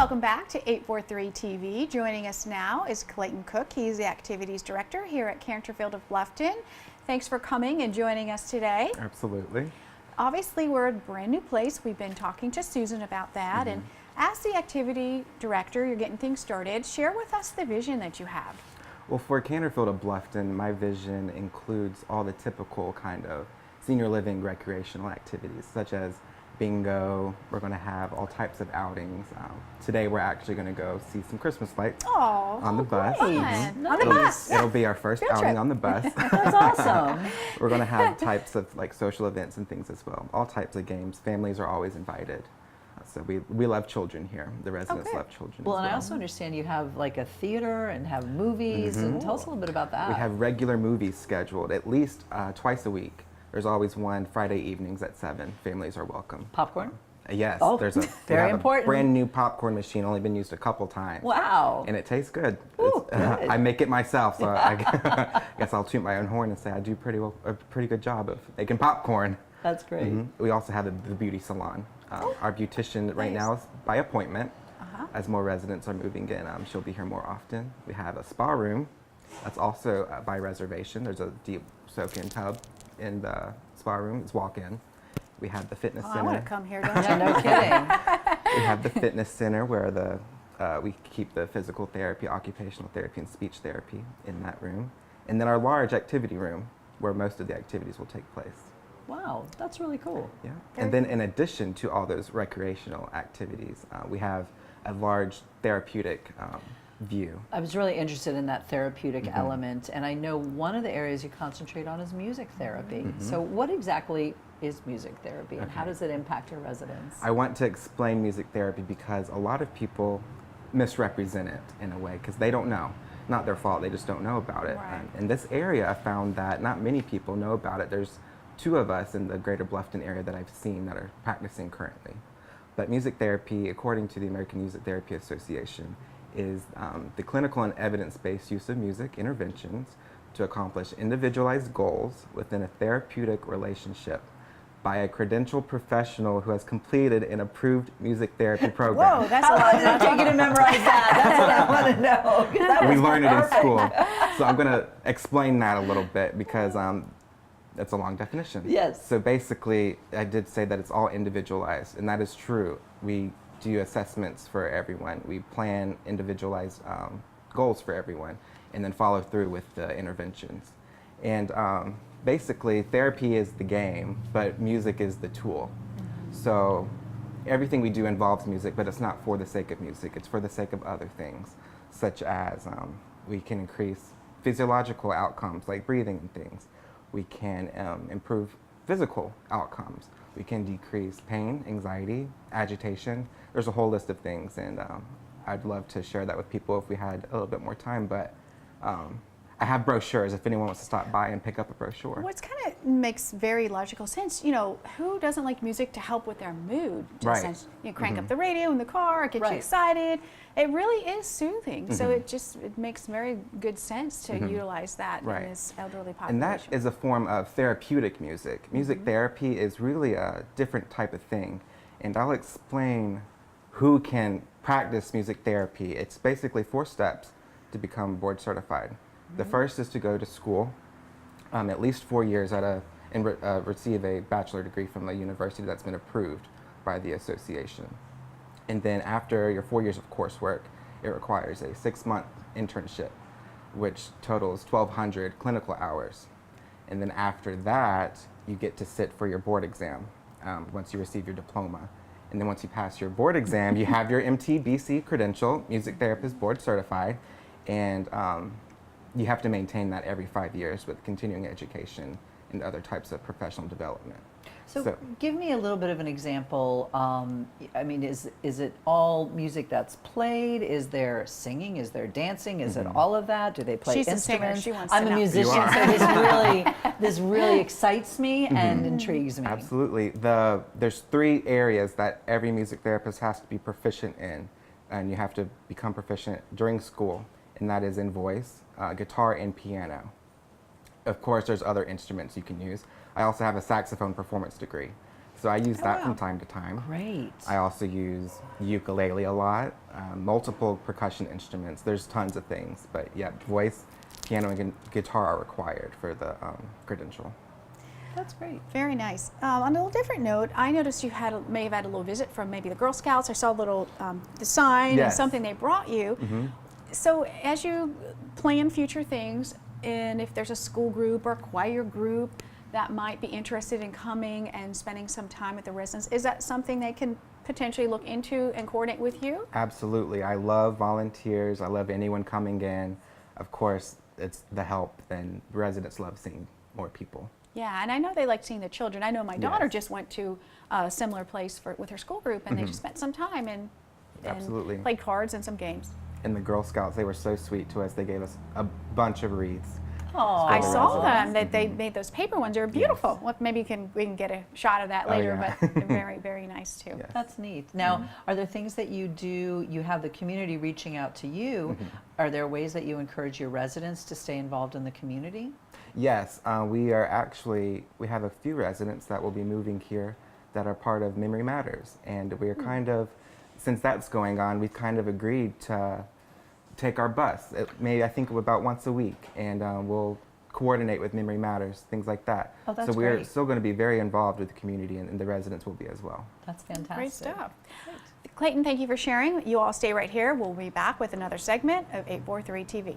Welcome back to 843 TV. Joining us now is Clayton Cooke. He's the Activities Director here at Canterfield of Bluffton. Thanks for coming and joining us today. Absolutely. Obviously, we're a brand new place. We've been talking to Susan about that. And as the Activity Director, you're getting things started. Share with us the vision that you have. Well, for Canterfield of Bluffton, my vision includes all the typical kind of senior living recreational activities, such as bingo. We're going to have all types of outings. Today we're actually going to go see some Christmas lights on the bus. Nice. On the bus. It'll be our first outing on the bus. That's awesome. We're going to have types of like social events and things as well. All types of games. Families are always invited. So we love children here. The residents love children. Well, as and I also understand you have like a theater and have movies. And tell us a little bit about that. We have regular movies scheduled at least twice a week. There's always one Friday evenings at 7. Families are welcome. Popcorn? Yes. Oh, there's a very important. Brand new popcorn machine, only been used a couple times. Wow. And it tastes good. Ooh, good. I make it myself, so I guess I'll toot my own horn and say I do a pretty good job of making popcorn. That's great. We also have the beauty salon. Our beautician right now is by appointment. As more residents are moving in, she'll be here more often. We have a spa room. That's also by reservation. There's a deep soak-in tub in the spa room. It's walk-in. We have the fitness center. I want to come here, don't you? Yeah, no kidding. We have the fitness center where we keep the physical therapy, occupational therapy, and speech therapy in that room. And then our large activity room where most of the activities will take place. Wow, that's really cool. Yeah. And then in addition to all those recreational activities, we have a large therapeutic view. I was really interested in that therapeutic element, and I know one of the areas you concentrate on is music therapy. So what exactly is music therapy, and how does it impact your residents? I want to explain music therapy because a lot of people misrepresent it in a way because they don't know. Not their fault, they just don't know about it. Right. In this area, I found that not many people know about it. There's 2 of us in the greater Bluffton area that I've seen that are practicing currently. But music therapy, according to the American Music Therapy Association, is the clinical and evidence-based use of music interventions to accomplish individualized goals within a therapeutic relationship by a credentialed professional who has completed an approved music therapy program. Whoa, that's How a long lot. did it take you to memorize that? That's what I want to know. 'Cause that We was learn it in perfect. school. So I'm going to explain that a little bit because it's a long definition. Yes. So basically, I did say that it's all individualized, and that is true. We do assessments for everyone. We plan individualized goals for everyone, and then follow through with the interventions. And basically, therapy is the game, but music is the tool. So everything we do involves music, but it's not for the sake of music. It's for the sake of other things, such as we can increase physiological outcomes like breathing and things. We can improve physical outcomes. We can decrease pain, anxiety, agitation. There's a whole list of things, and I'd love to share that with people if we had a little bit more time, but I have brochures if anyone wants to stop by and pick up a brochure. What's kind of makes very logical sense. You know, who doesn't like music to help with their mood? Right. You crank up the radio in the car, it gets you excited. It really is soothing. So it makes very good sense to utilize that in this elderly population. And that is a form of therapeutic music. Music therapy is really a different type of thing. And I'll explain who can practice music therapy. It's basically 4 steps to become board certified. The first is to go to school, at least 4 years and receive a bachelor degree from a university that's been approved by the association. And then after your 4 years of coursework, it requires a 6-month internship, which totals 1,200 clinical hours. And then after that, you get to sit for your board exam once you receive your diploma. And then once you pass your board exam, you have your MTBC credential, Music Therapist Board Certified, and you have to maintain that every 5 years with continuing education and other types of professional development. So give me a little bit of an example. I mean, is it all music that's played? Is there singing? Is there dancing? Is it all of that? Do they play She's instruments? a singer. She wants I'm to a know. musician, so this really excites me and intrigues me. Absolutely. There's 3 areas that every music therapist has to be proficient in, and you have to become proficient during school, and that is in voice, guitar, and piano. Of course, there's other instruments you can use. I also have a saxophone performance degree. So I use Oh, that wow. from time to time. Great. I also use ukulele a lot, multiple percussion instruments. There's tons of things, but yeah, voice, piano, and guitar are required for the credential. That's great. Very nice. On a little different note, I noticed you may have had a little visit from maybe the Girl Scouts. I saw a little the sign and Yes. something they brought you. So as you plan future things, and if there's a school group or choir group that might be interested in coming and spending some time with the residents, is that something they can potentially look into and coordinate with you? Absolutely. I love volunteers. I love anyone coming in. Of course, it's the help, and residents love seeing more people. Yeah, and I know they like seeing the children. I know my daughter Yes. just went to a similar place with her school group, and they just spent some time and Absolutely. played cards and some games. And the Girl Scouts, they were so sweet to us. They gave us a bunch of wreaths. Oh, I the saw residents. them. That they made those paper ones. They were beautiful. Well, maybe we can get a shot of that Oh, later. yeah. But they're very, very nice too. Yes. That's neat. Now, are there things that you do? You have the community reaching out to you. Are there ways that you encourage your residents to stay involved in the community? Yes, we have a few residents that will be moving here that are part of Memory Matters. And we're kind of, since that's going on, we've kind of agreed to take our bus, I think about once a week, and we'll coordinate with Memory Matters, things like that. Oh, that's so we're great. still going to be very involved with the community, and the residents will be as well. That's fantastic. Great stuff. Great. Clayton, thank you for sharing. You all stay right here. We'll be back with another segment of 843 TV.